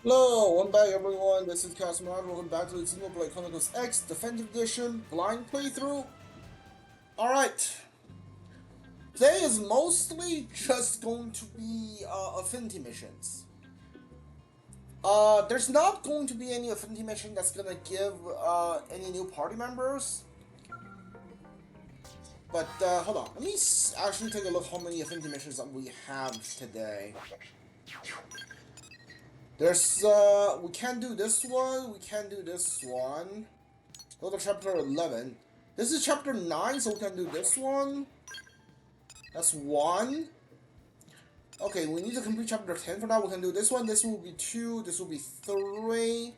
Hello, welcome back everyone, this is Cosmonaut, welcome back to the Xenoblade Chronicles X Definitive Edition blind playthrough. Alright, today is mostly just going to be affinity missions. There's not going to be any affinity mission that's gonna give any new party members. But hold on, let me actually take a look how many affinity missions that we have today. There's, we can't do this one, we can't do this one. Go to chapter 11. This is chapter 9, so we can do this one. That's 1. Okay, we need to complete chapter 10 for that. We can do this one. This will be 2. This will be 3.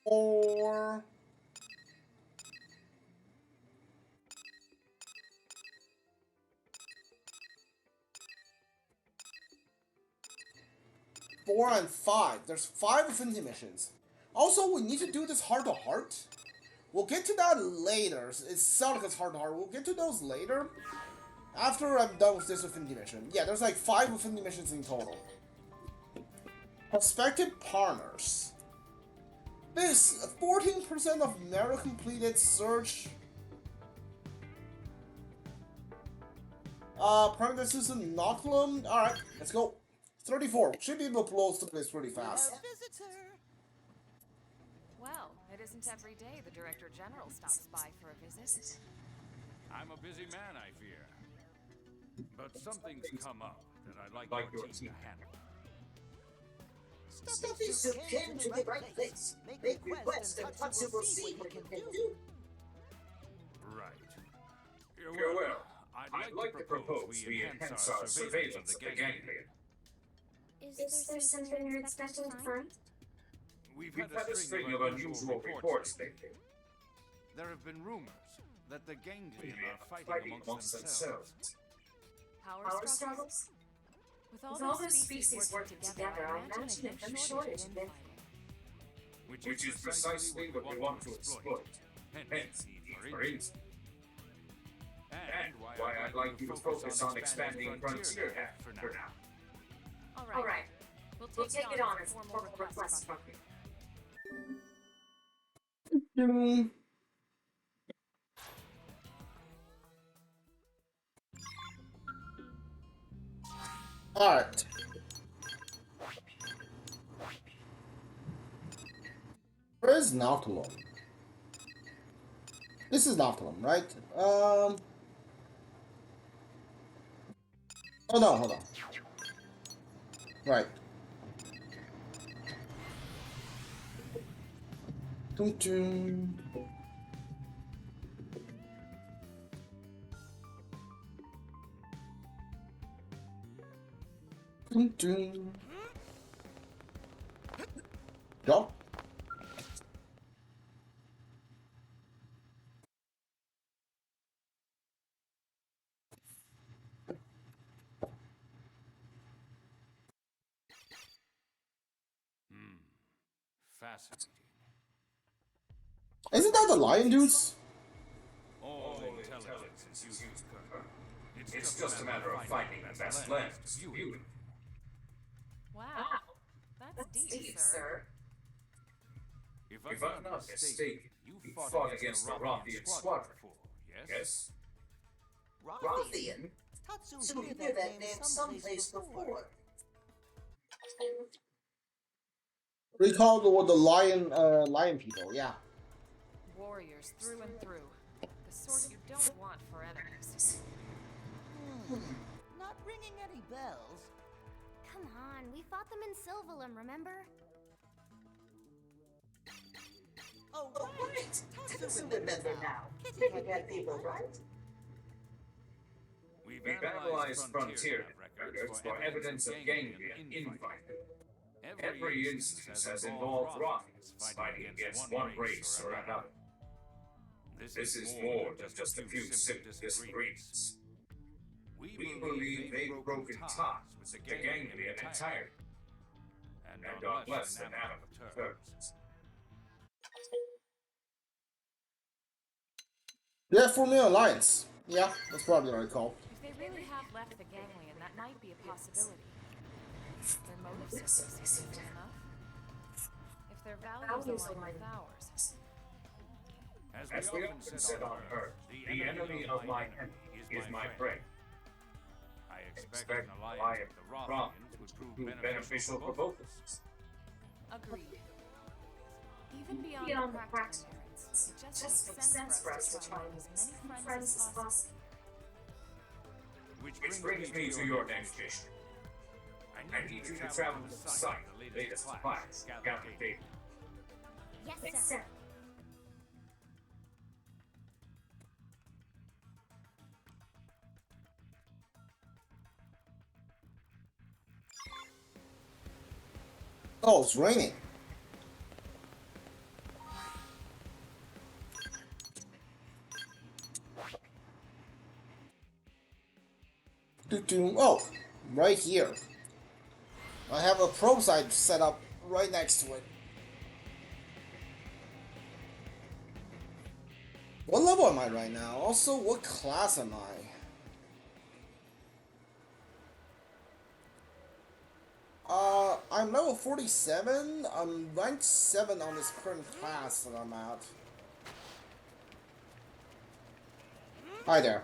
4. 4 and 5. There's 5 affinity missions. Also, we need to do this heart-to-heart. We'll get to that later. It sounds like it's heart-to-heart. We'll get to those later. After I'm done with this affinity mission. Yeah, there's like 5 affinity missions in total. Prospective partners. This 14% of merit completed search. Parenthesis and Inoculum. Alright, let's go. 34. Should be able to blow through this pretty fast. Well, it isn't every day the Director General stops by for a visit. I'm a busy man, I fear. But something's come up that I'd like your team to handle. Stuffy Soup came to the right place. Make requests and Tatsu will see what he can do. Right. Well, I'd like to propose we enhance our surveillance of the ganglia. Is there something you're expecting to find? We've had a string of unusual reports lately. There have been rumors that the ganglion are fighting amongst themselves. Power struggles? With all those species working together, I imagine a no shortage of infighting. Which is precisely what we want to exploit. Hence, for instance. And why I'd like you to focus on expanding Frontier Hack for now. All right. We'll take it on as a formal request from you. Alright. Where is Nautilum? This is Nautilum, right? Oh no, hold on. Right. Dun dun. Dun dun. Jump. Fascinating. Isn't that the lion dudes? All intelligence is used, Colonel. It's just a matter of finding the best lens to view it. Wow. That's deep, sir. If I'm not mistaken, you fought against the Rothian squadron before, yes? Rothian? So we hear that name someplace before. Recall the lion people, yeah. Warriors through and through. The sort you don't want for enemies. Not ringing any bells. Come on, we fought them in Sylvalum, remember? Oh, right. Tatsu remember now. Kitty Cat people, right? We've analyzed Frontier records for evidence of ganglion infighting. Every instance has involved Rothians fighting against one race or another. This is more than just a few simple disagreements. We believe they've broken ties with the ganglion entirely, and on less than amicable terms. Yeah, for me alliance. Yeah, that's probably what I call. If they really have left the ganglion, that might be a possibility. Their motives certainly seem simple enough. If their values align with ours. As we often said on Earth, the enemy of my enemy is my friend. I expect an alliance with the Rothians would prove beneficial for both of us. Agreed. Even beyond the practical merits, it just makes sense for us to try and make as many friends as possible. Which brings me to your next mission. I need you to travel to the site, the latest class, gather data. Yes, sir. Oh, it's raining. Oh, right here. I have a probe site set up right next to it. What level am I right now? Also, what class am I? I'm level 47. I'm ranked 7 on this current class that I'm at. Hi there.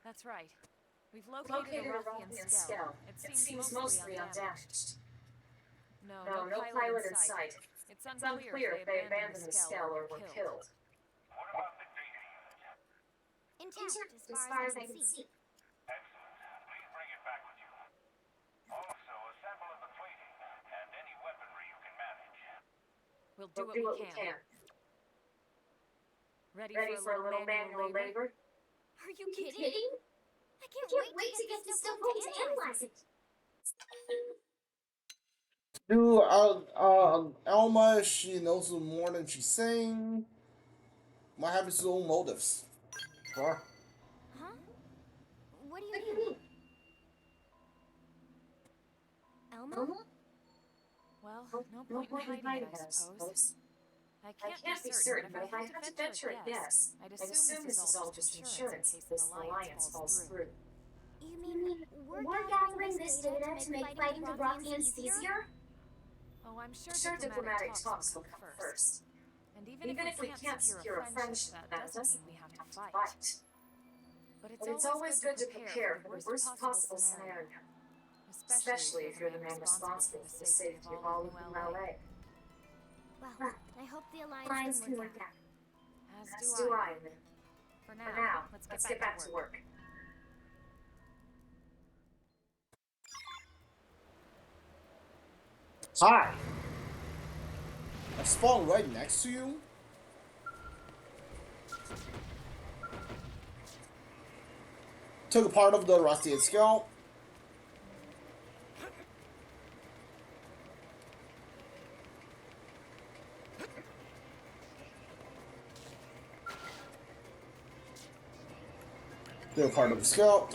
That's right. We've located a Rothian Skell. It seems mostly undamaged. No pilot in sight. It's unclear if they abandoned the Skell or were killed. What about the data unit? Intact, as far as I can see. Excellent. Please bring it back with you. Also, a sample of the plating and any weaponry you can manage. We'll do what we can. Ready for a little manual labor? Are you kidding? I can't wait to get this stuff home to analyze it. Alma, she knows more than she's saying. Might have his own motives. Huh? Huh? What do you mean? Elmo? Well, no point in hiding it, I suppose. I can't be certain, but if I had to venture a guess, I'd assume this is all just insurance in case the alliance falls through. You mean we're gathering this data to make fighting the Rothians easier? Oh, I'm sure diplomatic talks will come first. And even if we can't secure a friendship, that doesn't mean we have to fight. But it's always good to prepare for the worst possible scenario. Especially if you're the man responsible for the safety of all of New LA. Well, I hope the alliance can work out. As do I. For now, let's get back to work. Hi. I spawned right next to you. Took a part of the Hraesvelg Skell. Took a part of the Skell.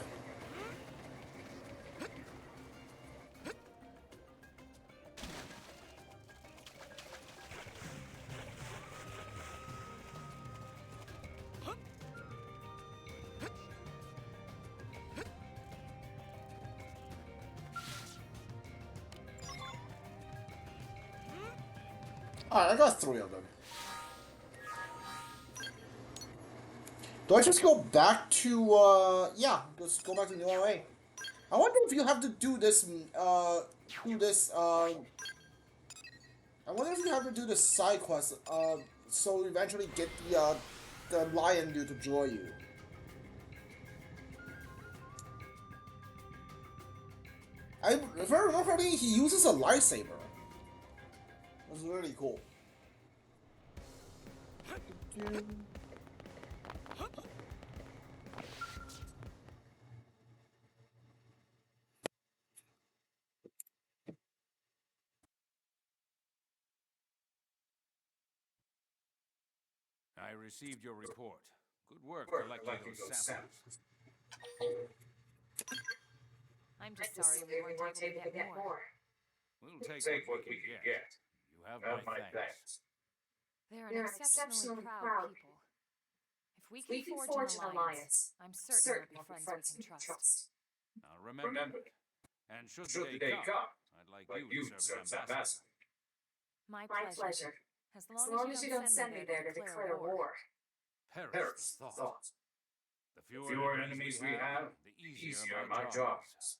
Alright, I got 3 of them. Do I just go back to, yeah, just go back to New LA. I wonder if you have to do this, I wonder if you have to do this side quest, so you eventually get the lion dude to join you. If I remember correctly, he uses a lightsaber. That's really cool. I received your report. Good work collecting those samples. I'm just sorry we weren't able to get more. We'll take what we can get. You have my thanks. They're an exceptionally proud people. If we can forge an alliance, I'm certain we'll be friends we can trust. Now remember, and should the day come, I'd like you to serve as ambassador. My pleasure. As long as you don't send me there to declare war. Perish thought. The fewer enemies we have, the easier my job is.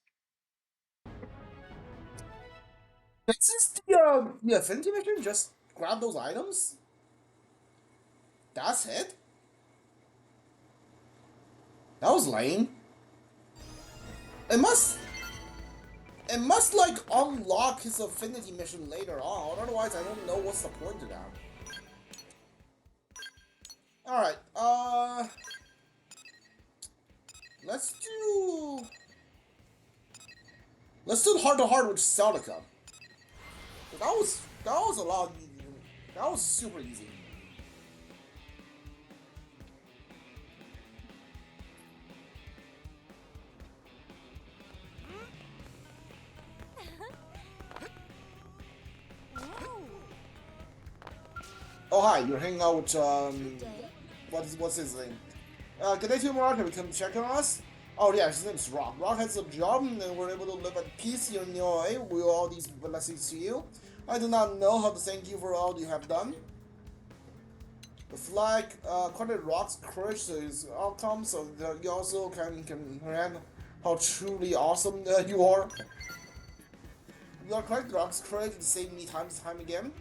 This is the affinity mission. Just grab those items. That's it. That was lame. It must like unlock his affinity mission later on. Otherwise, I don't know what's the point of that. All right. Let's do the heart-to-heart with Celica. That was a lot. That was super easy. Oh hi, you're hanging out with what's his name? Good day to you, Mark. Have you come to check on us? Oh yeah, his name's Rock. Rock has a job and we're able to live at peace here in Niue with all these blessings to you. I do not know how to thank you for all you have done. The flag credit Rock's courage to his outcome, so that you also can comprehend how truly awesome you are. You are correct, Rock's courage to save me time and time again.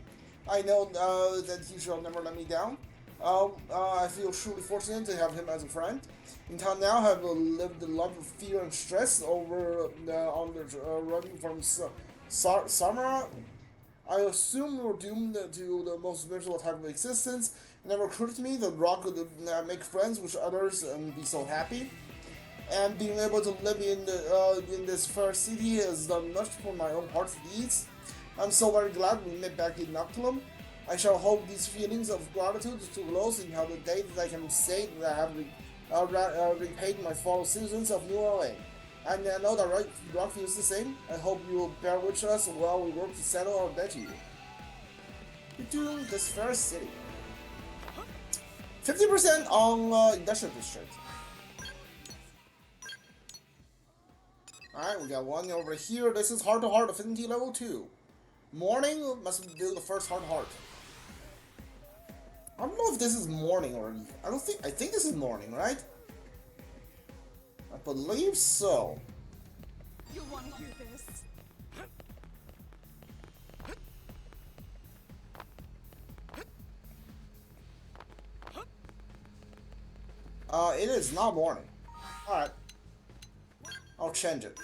I know that he shall never let me down. I feel truly fortunate to have him as a friend. In town now, I have lived a life of fear and stress on the run from Samara. I assume we were doomed to the most miserable type of existence. It never occurred to me that Rock could make friends with others and be so happy. And being able to live in this fair city has done much for my own heart's needs. I'm so very glad we met back in Noctilum. I shall hold these feelings of gratitude to close until the day that I can say that I have repaid my fellow citizens of New LA. And I know that Rock feels the same. I hope you will bear with us while we work to settle our debt to you. You're doing this fair city. 50% on Industrial District. Alright, we got one over here. This is Heart to Heart Affinity Level 2. Morning must do the first heart. I don't know if this is morning or I think this is morning, right? I believe so. You want to hear this? It is not morning. Alright. I'll change it.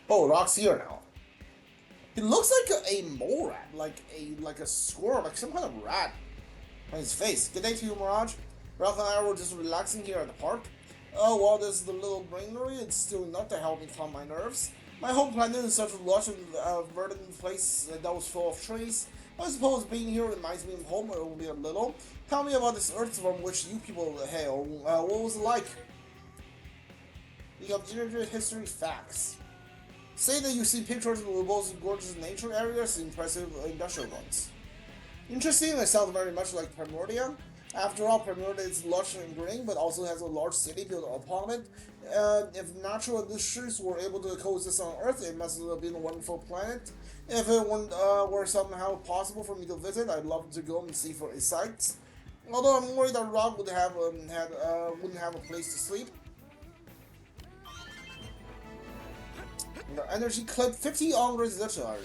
Oh, Rock's here now. He looks like a mole rat, like a squirrel, like some kind of rat on his face. Good day to you, Mirage. Rock and I were just relaxing here at the park. Oh, well, this is the little greenery. It's still enough to help me calm my nerves. My home planet is such a lush and verdant place that was full of trees. I suppose being here reminds me of home only a little. Tell me about this Earth from which you people hail. What was it like? We got history facts. Say that you see pictures of both gorgeous nature areas and impressive industrial ones. Interesting, it sounds very much like Primordia. After all, Primordia is lush and green, but also has a large city built upon it. If natural industries were able to coexist on Earth, it must have been a wonderful planet. If it were somehow possible for me to visit, I'd love to go and see for its sights. Although I'm worried that Rock would wouldn't have a place to sleep. The energy clip 50 on residential area.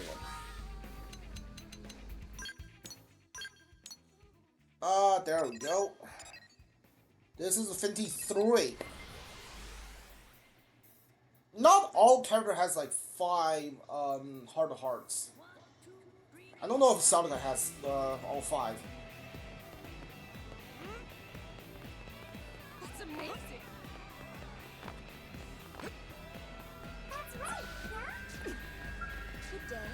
There we go. This is a 53. Not all character has like 5 heart of hearts. I don't know if Sawano has all 5. That's amazing. That's right, yeah? Good day.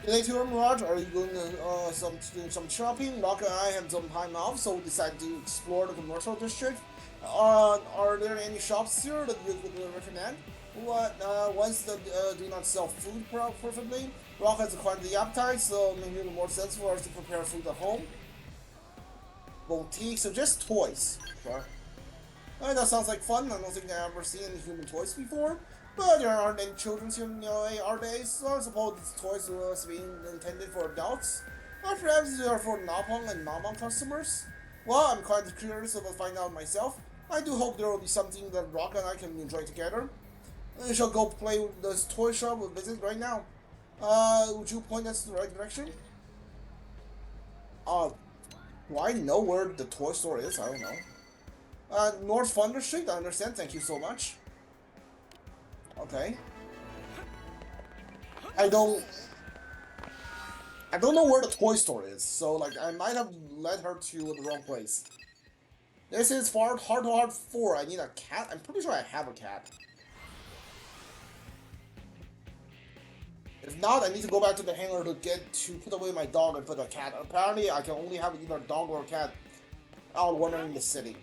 Later on, Raj, are you going to do some shopping? Rock and I have some time off, so we decided to explore the commercial district. Are there any shops here that you would recommend? Ones that do not sell food perfectly. Rock has quite the appetite, so maybe more sense for us to prepare food at home. Boutique, so just toys. Sure. That sounds like fun. I don't think I've ever seen any human toys before. But there aren't any children's here our days, so I suppose these toys are being intended for adults. Or perhaps they are for Napong and Mamang customers. Well, I'm quite curious about finding out myself. I do hope there will be something that Rock and I can enjoy together. We shall go play with this toy shop we'll visit right now. Would you point us in the right direction? Do I know where the toy store is? I don't know. North Thunder Street, I understand, thank you so much. Okay. I don't know where the toy store is, so like I might have led her to the wrong place. This is Hard to Hard 4. I need a cat. I'm pretty sure I have a cat. If not, I need to go back to the hangar to put away my dog and put a cat. Apparently, I can only have either a dog or a cat out wandering the city.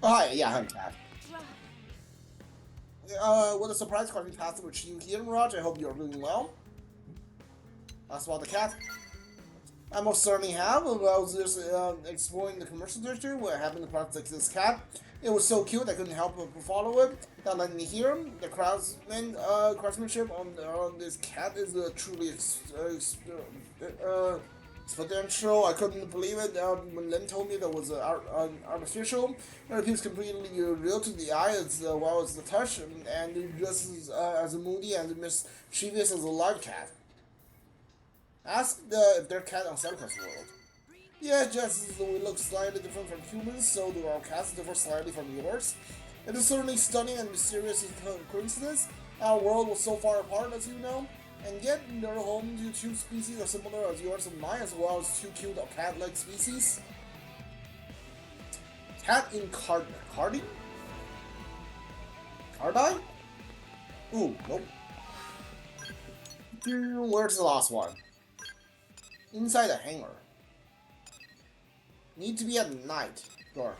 Oh, hi, yeah, I have a cat. With a surprise question passed with you here, Raj. I hope you're doing well. That's about the cat. I most certainly have. I was just exploring the commercial district where I happened to pass this cat. It was so cute I couldn't help but follow it. That let me hear the craftsmanship on this cat is truly exponential. I couldn't believe it when Lynn told me that was artificial. It appears completely real to the eye as well as the touch, and it just as moody and mischievous as a live cat. Ask if their cat on Santa Claus World. Yeah, just as we look slightly different from humans, so do our cats differ slightly from yours. It is certainly stunning and mysterious coincidence. Our world was so far apart, as you know, and yet they're home to two species as similar as yours and mine, as well as two cute cat-like species. Cat Carding? Cardine? Ooh, nope. Where's the last one? Inside a hangar. Need to be at night. Sure.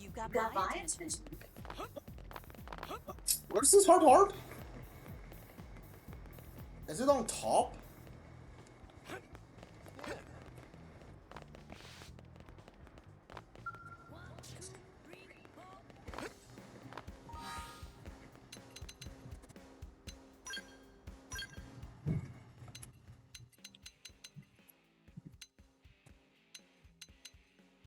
You got my attention. Where's this hard? Is it on top?